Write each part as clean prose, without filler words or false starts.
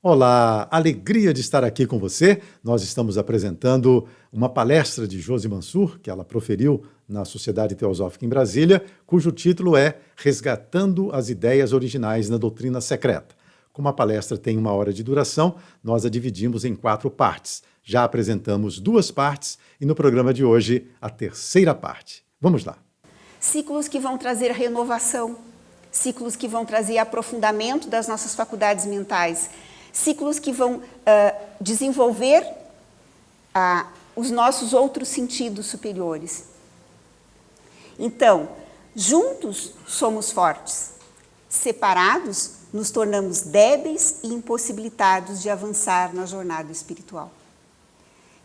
Olá, alegria de estar aqui com você. Nós estamos apresentando uma palestra de Josi Mansur, que ela proferiu na Sociedade Teosófica em Brasília, cujo título é Resgatando as Ideias Originais na Doutrina Secreta. Como a palestra tem 1 hora de duração, nós a dividimos em 4 partes. Já apresentamos 2 partes e no programa de hoje a 3ª parte. Vamos lá. Ciclos que vão trazer renovação, ciclos que vão trazer aprofundamento das nossas faculdades mentais, ciclos que vão desenvolver os nossos outros sentidos superiores. Então, juntos somos fortes, separados nos tornamos débeis e impossibilitados de avançar na jornada espiritual.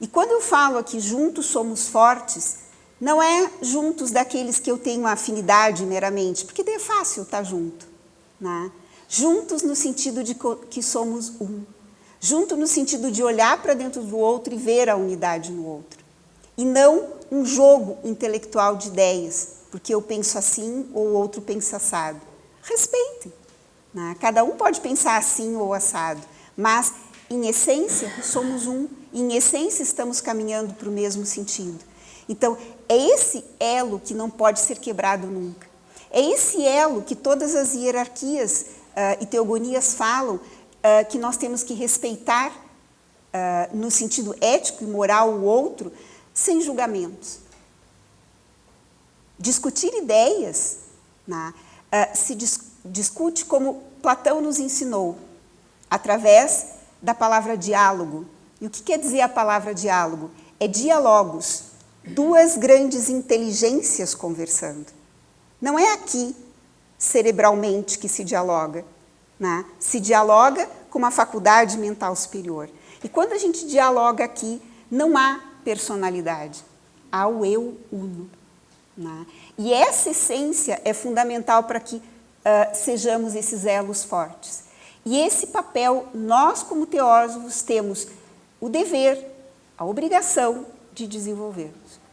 E quando eu falo aqui juntos somos fortes, não é juntos daqueles que eu tenho afinidade meramente, porque daí é fácil estar junto, né? Juntos no sentido de que somos um. Junto no sentido de olhar para dentro do outro e ver a unidade no outro. E não um jogo intelectual de ideias, porque eu penso assim ou o outro pensa assado. Respeitem, né? Cada um pode pensar assim ou assado, mas em essência somos um, em essência estamos caminhando para o mesmo sentido. Então, é esse elo que não pode ser quebrado nunca. É esse elo que todas as hierarquias e teogonias falam que nós temos que respeitar no sentido ético e moral o outro, sem julgamentos. Discutir ideias, né, se discute como Platão nos ensinou, através da palavra diálogo. E o que quer dizer a palavra diálogo? É diálogos, 2 grandes inteligências conversando. Não é aqui, cerebralmente, que se dialoga, né? Se dialoga com uma faculdade mental superior. E quando a gente dialoga aqui, não há personalidade, há o eu uno, né? E essa essência é fundamental para que sejamos esses elos fortes. E esse papel, nós como teósofos temos o dever, a obrigação de desenvolvermos.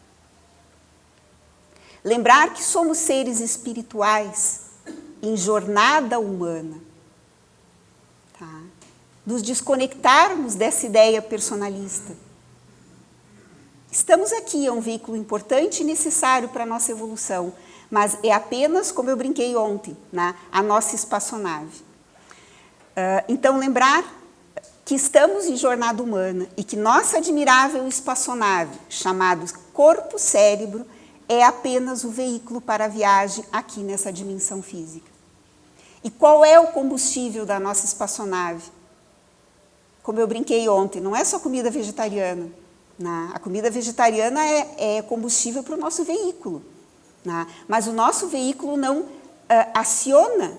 Lembrar que somos seres espirituais em jornada humana. Tá? Nos desconectarmos dessa ideia personalista. Estamos aqui, é um veículo importante e necessário para a nossa evolução, mas é apenas, como eu brinquei ontem, né, a nossa espaçonave. Então, lembrar que estamos em jornada humana e que nossa admirável espaçonave, chamada corpo-cérebro, é apenas o veículo para a viagem aqui nessa dimensão física. E qual é o combustível da nossa espaçonave? Como eu brinquei ontem, não é só comida vegetariana. Né? A comida vegetariana é combustível para o nosso veículo. Né? Mas o nosso veículo não aciona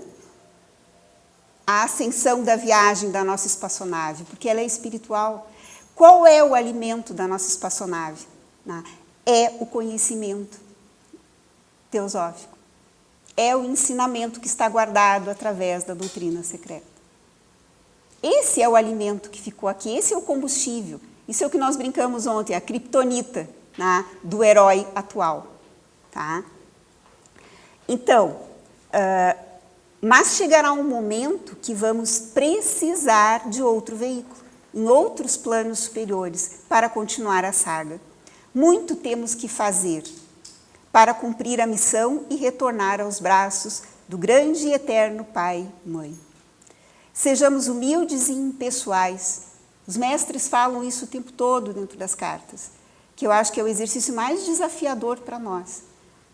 a ascensão da viagem da nossa espaçonave, porque ela é espiritual. Qual é o alimento da nossa espaçonave? Né? É o conhecimento teosófico. É o ensinamento que está guardado através da doutrina secreta. Esse é o alimento que ficou aqui, esse é o combustível. Isso é o que nós brincamos ontem, a criptonita, né, do herói atual. Tá? Então, mas chegará um momento que vamos precisar de outro veículo, em outros planos superiores, para continuar a saga. Muito temos que fazer para cumprir a missão e retornar aos braços do grande e eterno Pai, Mãe. Sejamos humildes e impessoais. Os mestres falam isso o tempo todo dentro das cartas, que eu acho que é o exercício mais desafiador para nós,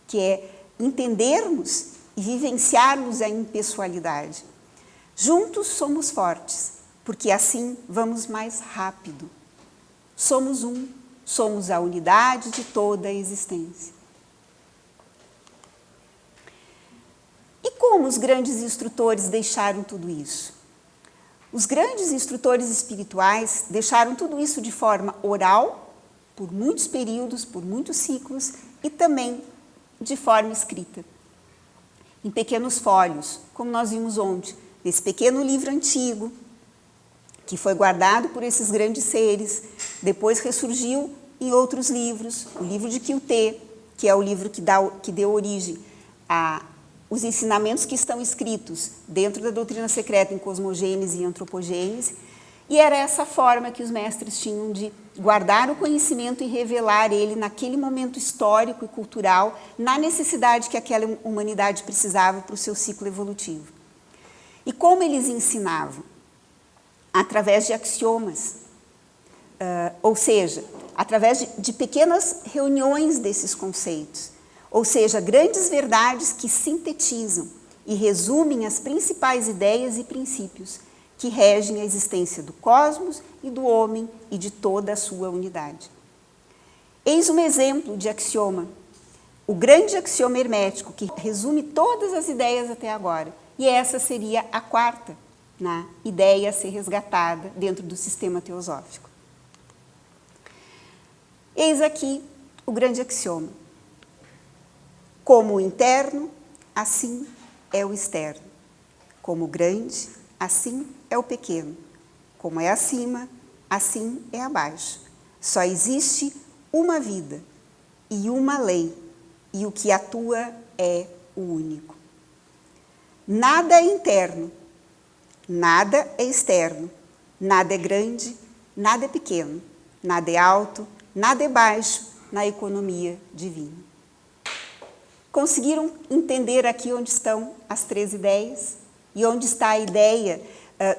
que é entendermos e vivenciarmos a impessoalidade. Juntos somos fortes, porque assim vamos mais rápido. Somos um. Somos a unidade de toda a existência. E como os grandes instrutores deixaram tudo isso? Os grandes instrutores espirituais deixaram tudo isso de forma oral, por muitos períodos, por muitos ciclos, e também de forma escrita, em pequenos fólios, como nós vimos ontem, nesse pequeno livro antigo, que foi guardado por esses grandes seres, depois ressurgiu em outros livros, o livro de Kyuté, que é o livro que deu origem os ensinamentos que estão escritos dentro da doutrina secreta em cosmogênese e antropogênese, E era essa forma que os mestres tinham de guardar o conhecimento e revelar ele naquele momento histórico e cultural, na necessidade que aquela humanidade precisava para o seu ciclo evolutivo. E como eles ensinavam? Através de axiomas, ou seja, através de pequenas reuniões desses conceitos, ou seja, grandes verdades que sintetizam e resumem as principais ideias e princípios que regem a existência do cosmos e do homem e de toda a sua unidade. Eis um exemplo de axioma, o grande axioma hermético, que resume todas as ideias até agora. E essa seria a quarta, né, ideia a ser resgatada dentro do sistema teosófico. Eis aqui o grande axioma. Como o interno, assim é o externo. Como o grande, assim é o pequeno. Como é acima, assim é abaixo. Só existe uma vida e uma lei, e o que atua é o único. Nada é interno, nada é externo, nada é grande, nada é pequeno, nada é alto, nada é baixo na economia divina. Conseguiram entender aqui onde estão as três ideias? E onde está a ideia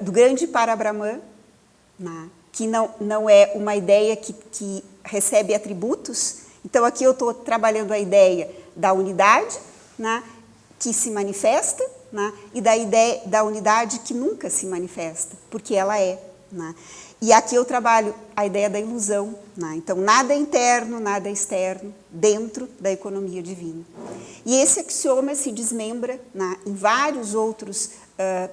do grande Parabrahman, que não é uma ideia que recebe atributos? Então, aqui eu estou trabalhando a ideia da unidade, que se manifesta, e da ideia da unidade que nunca se manifesta, porque ela é. E aqui eu trabalho a ideia da ilusão. Então, nada é interno, nada é externo, dentro da economia divina. E esse axioma se desmembra em vários outros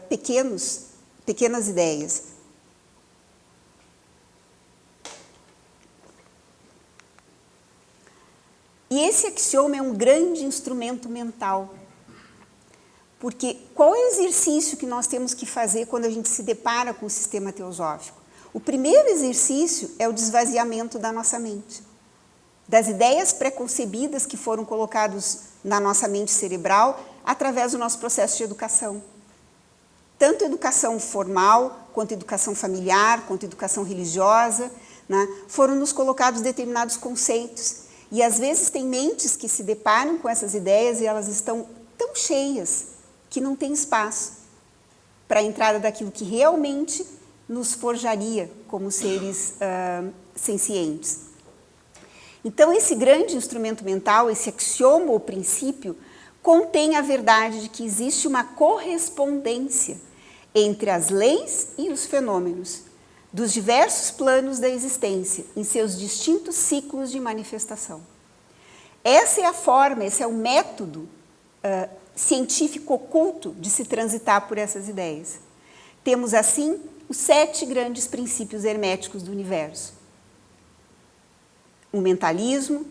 pequenas ideias. E esse axioma é um grande instrumento mental. Porque qual é o exercício que nós temos que fazer quando a gente se depara com o sistema teosófico? O primeiro exercício é o desvaziamento da nossa mente, das ideias preconcebidas que foram colocadas na nossa mente cerebral através do nosso processo de educação. Tanto educação formal, quanto educação familiar, quanto educação religiosa, foram nos colocados determinados conceitos. E às vezes tem mentes que se deparam com essas ideias e elas estão tão cheias que não tem espaço para a entrada daquilo que realmente nos forjaria como seres sencientes. Então, esse grande instrumento mental, esse axioma ou princípio, contém a verdade de que existe uma correspondência entre as leis e os fenômenos dos diversos planos da existência, em seus distintos ciclos de manifestação. Essa é a forma, esse é o método científico oculto de se transitar por essas ideias. Temos, assim, os 7 grandes princípios herméticos do universo. O mentalismo,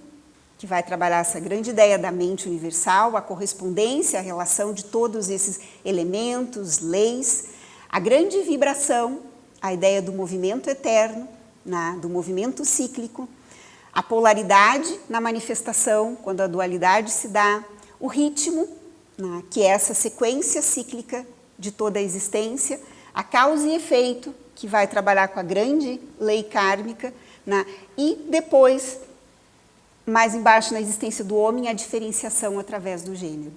que vai trabalhar essa grande ideia da mente universal, a correspondência, a relação de todos esses elementos, leis. A grande vibração, a ideia do movimento eterno, do movimento cíclico. A polaridade na manifestação, quando a dualidade se dá. O ritmo, que é essa sequência cíclica de toda a existência. A causa e efeito, que vai trabalhar com a grande lei kármica. E depois, mais embaixo na existência do homem, a diferenciação através do gênero.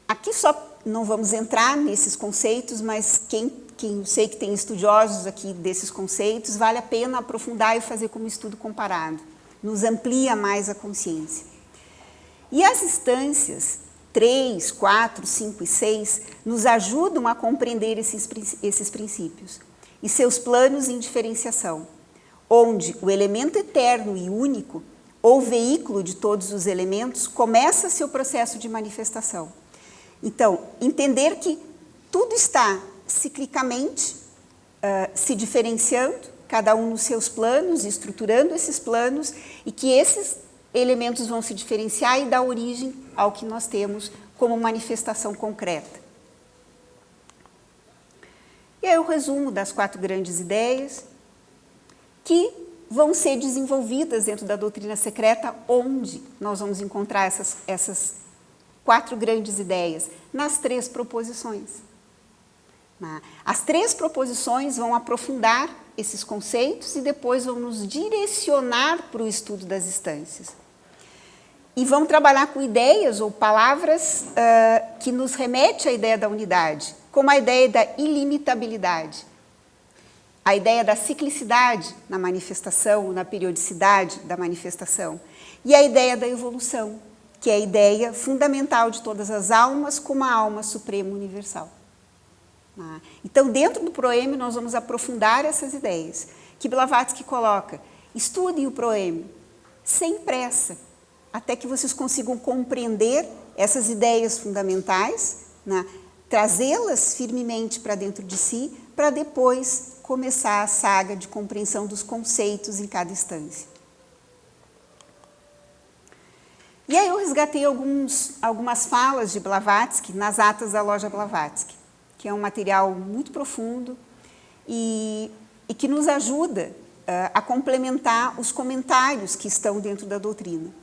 Aqui só não vamos entrar nesses conceitos, mas quem sei que tem estudiosos aqui desses conceitos, vale a pena aprofundar e fazer como estudo comparado. Nos amplia mais a consciência. E as instâncias 3, 4, 5 e 6 nos ajudam a compreender esses princípios e seus planos em diferenciação, onde o elemento eterno e único, ou veículo de todos os elementos, começa seu processo de manifestação. Então, entender que tudo está ciclicamente se diferenciando, cada um nos seus planos, estruturando esses planos, e que esses elementos vão se diferenciar e dar origem ao que nós temos como manifestação concreta. E aí o resumo das 4 grandes ideias que vão ser desenvolvidas dentro da doutrina secreta, onde nós vamos encontrar essas 4 grandes ideias, nas 3 proposições. As 3 proposições vão aprofundar esses conceitos e depois vão nos direcionar para o estudo das instâncias. E vão trabalhar com ideias ou palavras que nos remete à ideia da unidade, como a ideia da ilimitabilidade, a ideia da ciclicidade na manifestação, na periodicidade da manifestação, e a ideia da evolução, que é a ideia fundamental de todas as almas como a alma suprema universal. Então, dentro do proeme, nós vamos aprofundar essas ideias, que Blavatsky coloca: estudem o proeme, sem pressa, até que vocês consigam compreender essas ideias fundamentais, trazê-las firmemente para dentro de si, para depois começar a saga de compreensão dos conceitos em cada instância. E aí eu resgatei algumas falas de Blavatsky nas atas da Loja Blavatsky, que é um material muito profundo e que nos ajuda a complementar os comentários que estão dentro da doutrina.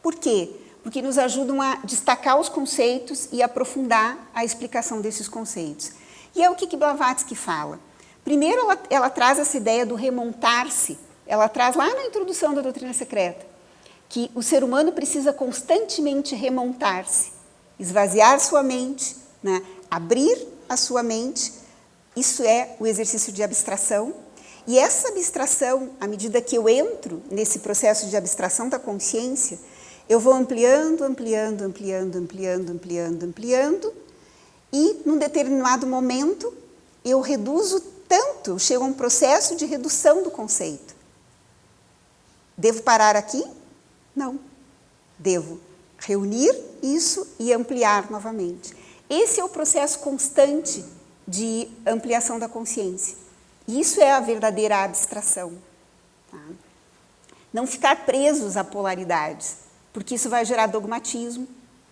Por quê? Porque nos ajudam a destacar os conceitos e aprofundar a explicação desses conceitos. E é o que Blavatsky fala. Primeiro, ela traz essa ideia do remontar-se. Ela traz lá na introdução da doutrina secreta que o ser humano precisa constantemente remontar-se, esvaziar sua mente, abrir a sua mente. Isso é o exercício de abstração. E essa abstração, à medida que eu entro nesse processo de abstração da consciência, eu vou ampliando, ampliando, ampliando, ampliando, ampliando, ampliando, e, num determinado momento, eu reduzo tanto, eu chego a um processo de redução do conceito. Devo parar aqui? Não. Devo reunir isso e ampliar novamente. Esse é o processo constante de ampliação da consciência. Isso é a verdadeira abstração. Não ficar presos a polaridades, porque isso vai gerar dogmatismo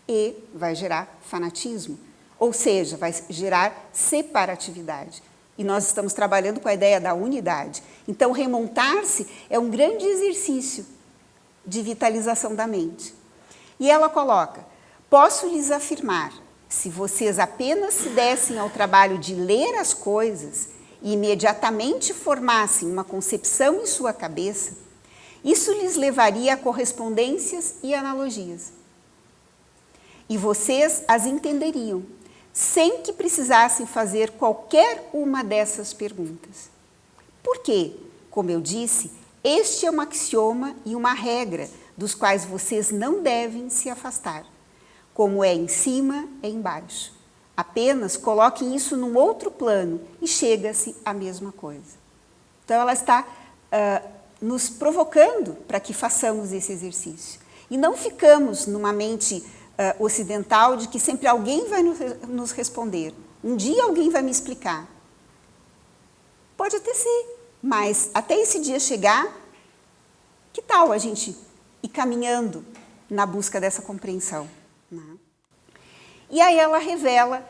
e vai gerar fanatismo. Ou seja, vai gerar separatividade. E nós estamos trabalhando com a ideia da unidade. Então, remontar-se é um grande exercício de vitalização da mente. E ela coloca: posso lhes afirmar, se vocês apenas se dessem ao trabalho de ler as coisas e imediatamente formassem uma concepção em sua cabeça, isso lhes levaria a correspondências e analogias. E vocês as entenderiam, sem que precisassem fazer qualquer uma dessas perguntas. Por quê? Como eu disse, este é um axioma e uma regra dos quais vocês não devem se afastar. Como é em cima, é embaixo. Apenas coloquem isso num outro plano e chega-se à mesma coisa. Então, ela está nos provocando para que façamos esse exercício. E não ficamos numa mente ocidental de que sempre alguém vai nos responder. Um dia alguém vai me explicar. Pode até ser, mas até esse dia chegar, que tal a gente ir caminhando na busca dessa compreensão? E aí ela revela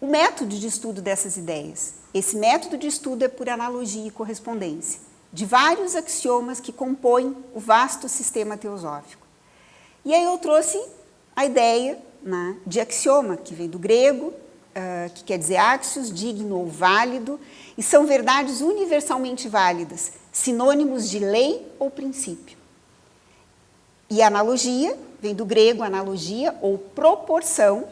o método de estudo dessas ideias. Esse método de estudo é por analogia e correspondência, de vários axiomas que compõem o vasto sistema teosófico. E aí eu trouxe a ideia de axioma, que vem do grego, que quer dizer axios, digno ou válido, e são verdades universalmente válidas, sinônimos de lei ou princípio. E a analogia vem do grego analogia ou proporção,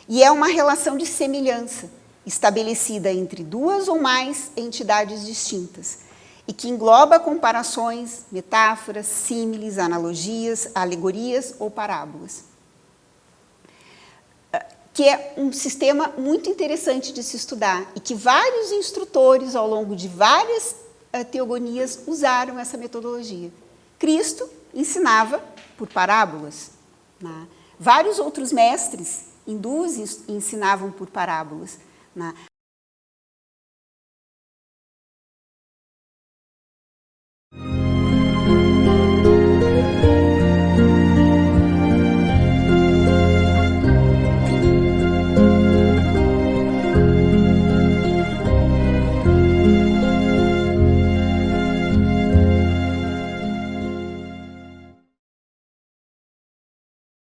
e é uma relação de semelhança, estabelecida entre duas ou mais entidades distintas, e que engloba comparações, metáforas, símiles, analogias, alegorias ou parábolas. Que é um sistema muito interessante de se estudar e que vários instrutores, ao longo de várias teogonias, usaram essa metodologia. Cristo ensinava por parábolas. Vários outros mestres hindus ensinavam por parábolas.